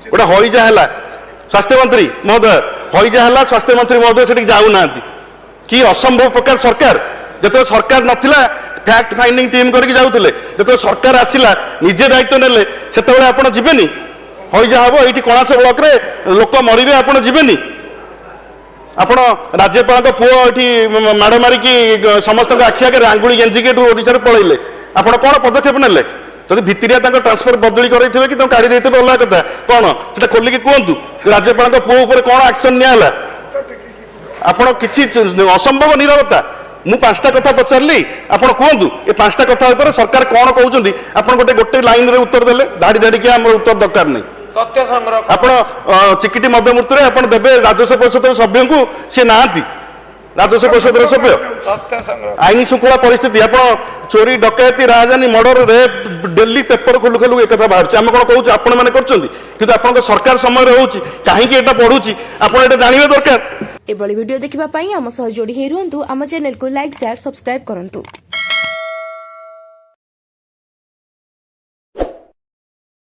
गोटे हईजा है स्वास्थ्य मंत्री महोदय हईजा है स्वास्थ्य मंत्री महोदय से जाऊना कि असंभव प्रकार सरकार जो सरकार नथिला फैक्ट फाइंडिंग टीम करके जाऊले जो सरकार आसला निजे दायित्व नेले से आप जीवेनी हईजा हम ये कणास ब्लॉक रे लोक मरबे आप जीवेनी आपण राज्यपाल पुओ ये माड़ मारिकी समस्त आखि आगे आंगुली गेंजिक ओडिशा पलैले आपण कौन पदक्षेप नेले जब भितरिया ट्रांसफर बदली करे कि काढ़ी देते अलग कथा कौन से खोलिकी कहतु राज्यपाल पुओ उपर कौन एक्शन निला आपण किसी असंभव निरवता मु 5टा कथा पचारि आप कहतु ये 5टा कथा ऊपर सरकार कौन कहते आप गोटे गोटे लाइन रे उत्तर देले धाड़ी धाड़ी के आम उत्तर दरकार नहीं तथ्य संग्रह आपण चिकिटी मध्यमूर्ति आपण देवे राजस्व परिषद सभ्य को सी ना राजस्व परिषद सभ्य तथ्य संग्रह आईन श्रृंखला परिस्थिति आप चोरी डकैती राजधानी मर्डर रेप डेली पेपर खोलु खोलु एक बाहर आम कौन कहूँ आपण मैंने कर आप सरकार समय होची कहीं पढ़ुची आप जानवे दरकार एभली वीडियो देखिबा पई हम सह जोड़ी हे रहंतु हम चैनल को लाइक शेयर सब्सक्राइब करंतु।